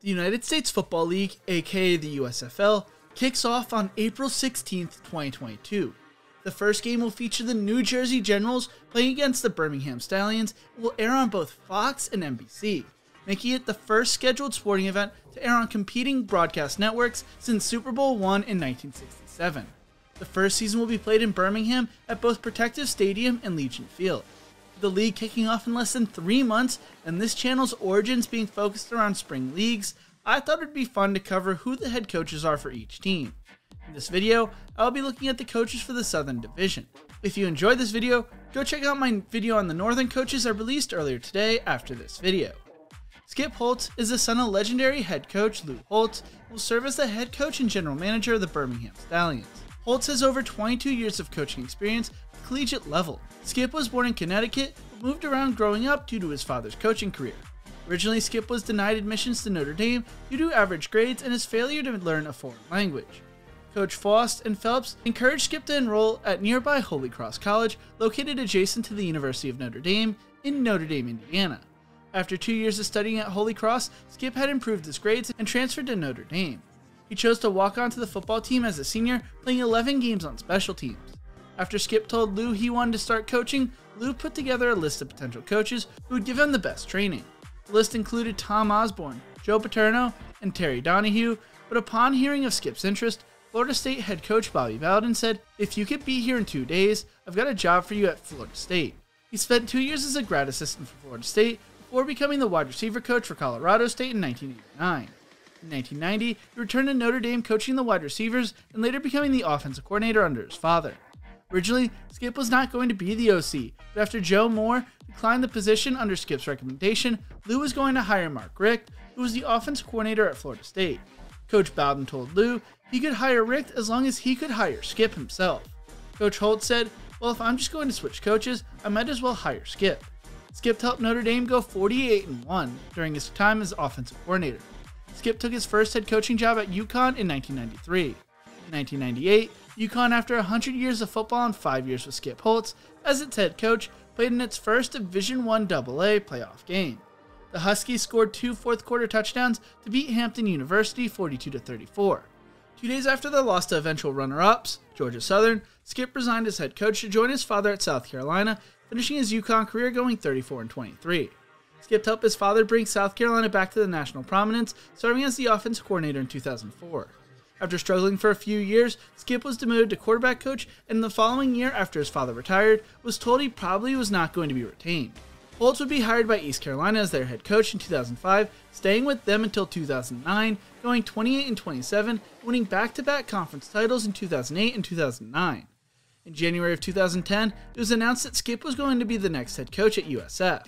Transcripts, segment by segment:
The United States Football League, aka the USFL, kicks off on April 16, 2022. The first game will feature the New Jersey Generals playing against the Birmingham Stallions and will air on both Fox and NBC, making it the first scheduled sporting event to air on competing broadcast networks since Super Bowl I in 1967. The first season will be played in Birmingham at both Protective Stadium and Legion Field. With the league kicking off in less than 3 months and this channel's origins being focused around spring leagues, I thought it'd be fun to cover who the head coaches are for each team. In this video, I'll be looking at the coaches for the Southern Division. If you enjoyed this video, go check out my video on the Northern coaches I released earlier today after this video. Skip Holtz is the son of legendary head coach Lou Holtz, who will serve as the head coach and general manager of the Birmingham Stallions. Holtz has over 22 years of coaching experience at the collegiate level. Skip was born in Connecticut, but moved around growing up due to his father's coaching career. Originally, Skip was denied admissions to Notre Dame due to average grades and his failure to learn a foreign language. Coach Faust and Phelps encouraged Skip to enroll at nearby Holy Cross College, located adjacent to the University of Notre Dame in Notre Dame, Indiana. After 2 years of studying at Holy Cross, Skip had improved his grades and transferred to Notre Dame. He chose to walk onto the football team as a senior, playing 11 games on special teams. After Skip told Lou he wanted to start coaching, Lou put together a list of potential coaches who would give him the best training. The list included Tom Osborne, Joe Paterno, and Terry Donahue, but upon hearing of Skip's interest, Florida State head coach Bobby Bowden said, "If you could be here in 2 days, I've got a job for you at Florida State." He spent 2 years as a grad assistant for Florida State before becoming the wide receiver coach for Colorado State in 1989. In 1990, he returned to Notre Dame coaching the wide receivers and later becoming the offensive coordinator under his father. Originally, Skip was not going to be the OC, but after Joe Moore declined the position under Skip's recommendation, Lou was going to hire Mark Richt, who was the offensive coordinator at Florida State. Coach Bowden told Lou he could hire Richt as long as he could hire Skip himself. Coach Holtz said, "Well, if I'm just going to switch coaches, I might as well hire Skip." Skip helped Notre Dame go 48-1 during his time as offensive coordinator. Skip took his first head coaching job at UConn in 1993. In 1998, UConn, after 100 years of football and 5 years with Skip Holtz as its head coach, played in its first Division I AA playoff game. The Huskies scored 2 fourth-quarter touchdowns to beat Hampton University 42-34. 2 days after their loss to eventual runner-ups, Georgia Southern, Skip resigned as head coach to join his father at South Carolina, finishing his UConn career going 34-23. Skip helped his father bring South Carolina back to the national prominence, serving as the offensive coordinator in 2004. After struggling for a few years, Skip was demoted to quarterback coach, and the following year, after his father retired, was told he probably was not going to be retained. Holtz would be hired by East Carolina as their head coach in 2005, staying with them until 2009, going 28-27, winning back-to-back conference titles in 2008 and 2009. In January of 2010, it was announced that Skip was going to be the next head coach at USF.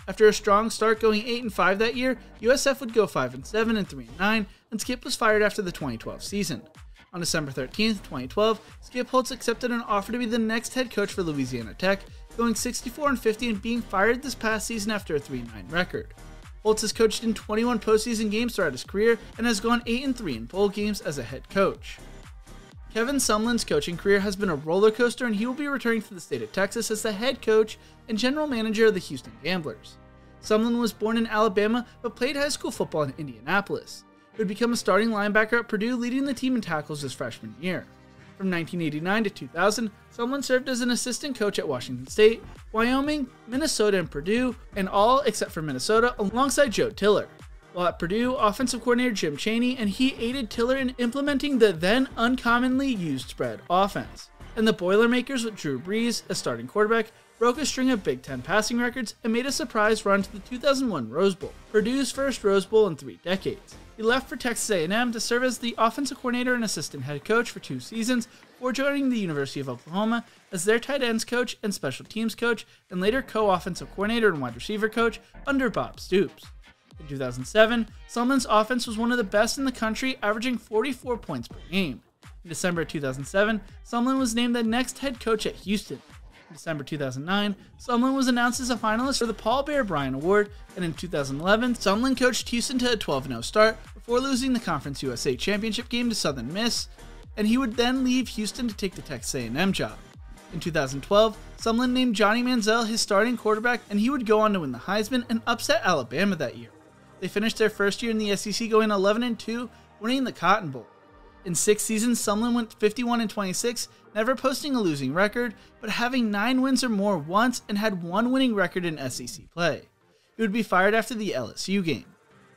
After a strong start going 8-5 that year, USF would go 5-7 and 3-9, and Skip was fired after the 2012 season. On December 13, 2012, Skip Holtz accepted an offer to be the next head coach for Louisiana Tech, going 64-50 and being fired this past season after a 3-9 record. Holtz has coached in 21 postseason games throughout his career and has gone 8-3 in bowl games as a head coach. Kevin Sumlin's coaching career has been a roller coaster, and he will be returning to the state of Texas as the head coach and general manager of the Houston Gamblers. Sumlin was born in Alabama but played high school football in Indianapolis. He would become a starting linebacker at Purdue, leading the team in tackles his freshman year. From 1989 to 2000, Sumlin served as an assistant coach at Washington State, Wyoming, Minnesota, and Purdue, and all except for Minnesota, alongside Joe Tiller. While at Purdue, offensive coordinator Jim Chaney and he aided Tiller in implementing the then uncommonly used spread offense. And the Boilermakers, with Drew Brees as starting quarterback, broke a string of Big Ten passing records and made a surprise run to the 2001 Rose Bowl, Purdue's first Rose Bowl in 3 decades. He left for Texas A&M to serve as the offensive coordinator and assistant head coach for 2 seasons before joining the University of Oklahoma as their tight ends coach and special teams coach, and later co-offensive coordinator and wide receiver coach under Bob Stoops. In 2007, Sumlin's offense was one of the best in the country, averaging 44 points per game. In December 2007, Sumlin was named the next head coach at Houston. In December 2009, Sumlin was announced as a finalist for the Paul Bear Bryant Award, and in 2011, Sumlin coached Houston to a 12-0 start before losing the Conference USA Championship game to Southern Miss, and he would then leave Houston to take the Texas A&M job. In 2012, Sumlin named Johnny Manziel his starting quarterback, and he would go on to win the Heisman and upset Alabama that year. They finished their first year in the SEC going 11-2, winning the Cotton Bowl. In 6 seasons, Sumlin went 51-26, never posting a losing record, but having 9 wins or more once and had 1 winning record in SEC play. He would be fired after the LSU game.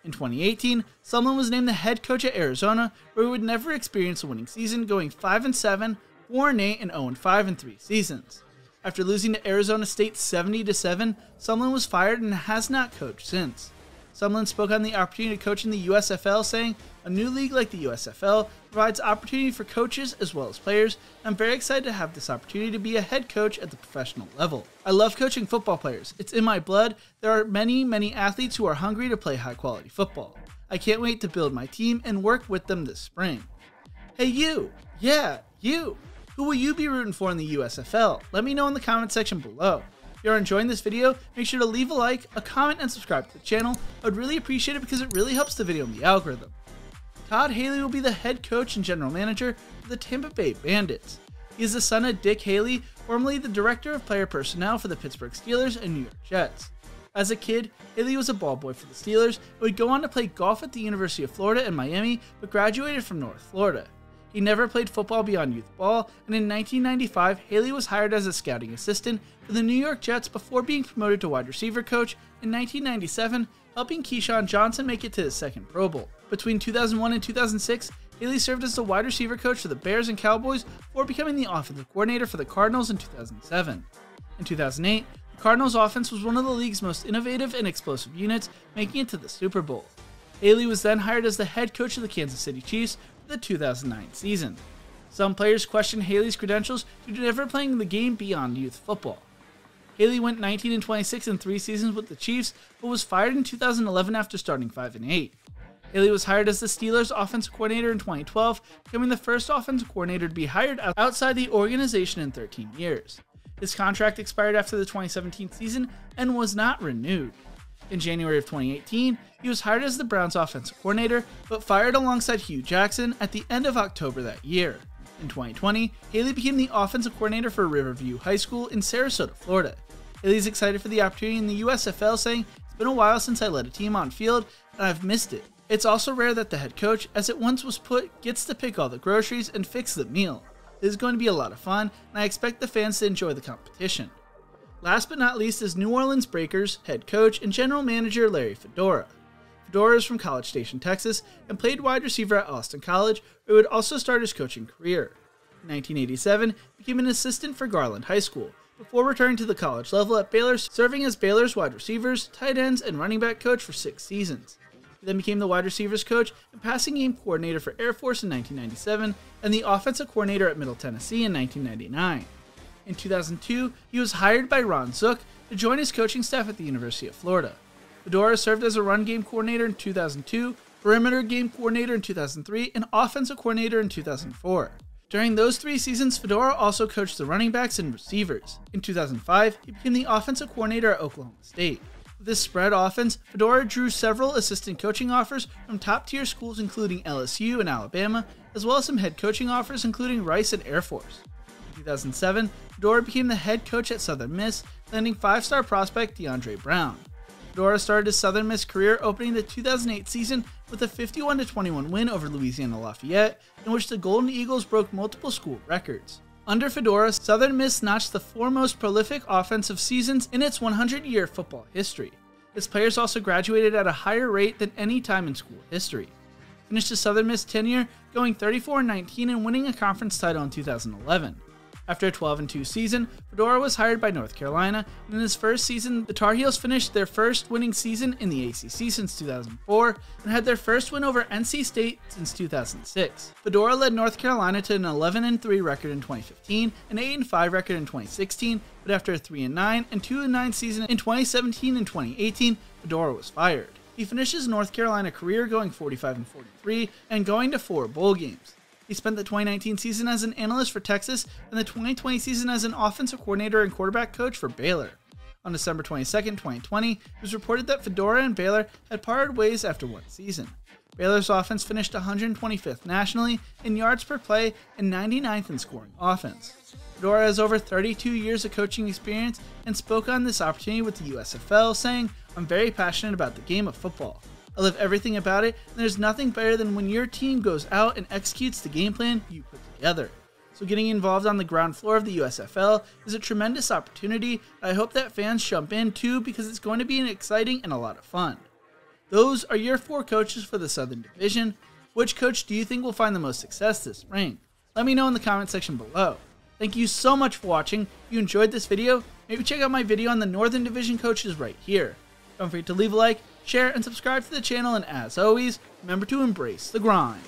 In 2018, Sumlin was named the head coach at Arizona, where he would never experience a winning season, going 5-7, 4-8, and 0-5 in 3 seasons. After losing to Arizona State 70-7, Sumlin was fired and has not coached since. Sumlin spoke on the opportunity to coach in the USFL, saying, "A new league like the USFL provides opportunity for coaches as well as players, and I'm very excited to have this opportunity to be a head coach at the professional level. I love coaching football players. It's in my blood. There are many athletes who are hungry to play high-quality football. I can't wait to build my team and work with them this spring." Hey you! Yeah, you! Who will you be rooting for in the USFL? Let me know in the comment section below. If you're enjoying this video, make sure to leave a like, a comment, and subscribe to the channel. I would really appreciate it because it really helps the video in the algorithm. Todd Haley will be the head coach and general manager for the Tampa Bay Bandits. He is the son of Dick Haley, formerly the director of player personnel for the Pittsburgh Steelers and New York Jets. As a kid, Haley was a ball boy for the Steelers and would go on to play golf at the University of Florida and Miami, but graduated from North Florida. He never played football beyond youth ball, and in 1995, Haley was hired as a scouting assistant for the New York Jets before being promoted to wide receiver coach in 1997, helping Keyshawn Johnson make it to his second Pro Bowl. Between 2001 and 2006, Haley served as the wide receiver coach for the Bears and Cowboys before becoming the offensive coordinator for the Cardinals in 2007. In 2008, the Cardinals offense was one of the league's most innovative and explosive units, making it to the Super Bowl. Haley was then hired as the head coach of the Kansas City Chiefs for the 2009 season. Some players questioned Haley's credentials due to never playing the game beyond youth football. Haley went 19-26 in 3 seasons with the Chiefs, but was fired in 2011 after starting 5-8. Haley was hired as the Steelers' offensive coordinator in 2012, becoming the first offensive coordinator to be hired outside the organization in 13 years. His contract expired after the 2017 season and was not renewed. In January of 2018, he was hired as the Browns' offensive coordinator, but fired alongside Hugh Jackson at the end of October that year. In 2020, Haley became the offensive coordinator for Riverview High School in Sarasota, Florida. Haley's excited for the opportunity in the USFL, saying, "It's been a while since I led a team on field, and I've missed it. It's also rare that the head coach, as it once was put, gets to pick all the groceries and fix the meal. This is going to be a lot of fun, and I expect the fans to enjoy the competition." Last but not least is New Orleans Breakers head coach and general manager Larry Fedora. Fedora is from College Station, Texas, and played wide receiver at Austin College, where he would also start his coaching career. In 1987, he became an assistant for Garland High School, before returning to the college level at Baylor, serving as Baylor's wide receivers, tight ends, and running back coach for 6 seasons. He then became the wide receivers coach and passing game coordinator for Air Force in 1997, and the offensive coordinator at Middle Tennessee in 1999. In 2002, he was hired by Ron Zook to join his coaching staff at the University of Florida. Fedora served as a run game coordinator in 2002, perimeter game coordinator in 2003, and offensive coordinator in 2004. During those 3 seasons, Fedora also coached the running backs and receivers. In 2005, he became the offensive coordinator at Oklahoma State. With this spread offense, Fedora drew several assistant coaching offers from top-tier schools including LSU and Alabama, as well as some head coaching offers including Rice and Air Force. In 2007, Fedora became the head coach at Southern Miss, landing 5-star prospect DeAndre Brown. Fedora started his Southern Miss career opening the 2008 season with a 51-21 win over Louisiana Lafayette, in which the Golden Eagles broke multiple school records. Under Fedora, Southern Miss notched the 4 most prolific offensive seasons in its 100-year football history. Its players also graduated at a higher rate than any time in school history. Finished his Southern Miss tenure going 34-19 and winning a conference title in 2011. After a 12-2 season, Fedora was hired by North Carolina, and in his first season, the Tar Heels finished their first winning season in the ACC since 2004 and had their first win over NC State since 2006. Fedora led North Carolina to an 11-3 record in 2015, an 8-5 record in 2016, but after a 3-9 and 2-9 season in 2017 and 2018, Fedora was fired. He finished his North Carolina career going 45-43 and going to 4 bowl games. He spent the 2019 season as an analyst for Texas and the 2020 season as an offensive coordinator and quarterback coach for Baylor. On December 22, 2020, it was reported that Fedora and Baylor had parted ways after 1 season. Baylor's offense finished 125th nationally in yards per play and 99th in scoring offense. Fedora has over 32 years of coaching experience and spoke on this opportunity with the USFL, saying, "I'm very passionate about the game of football. I love everything about it, and there's nothing better than when your team goes out and executes the game plan you put together. So getting involved on the ground floor of the USFL is a tremendous opportunity. I hope that fans jump in too, because it's going to be exciting and a lot of fun. Those are your 4 coaches for the Southern Division. Which coach do you think will find the most success this spring? Let me know in the comment section below. Thank you so much for watching. If you enjoyed this video, maybe check out my video on the Northern Division coaches right here. Don't forget to leave a like, share, and subscribe to the channel, and as always, remember to embrace the grind.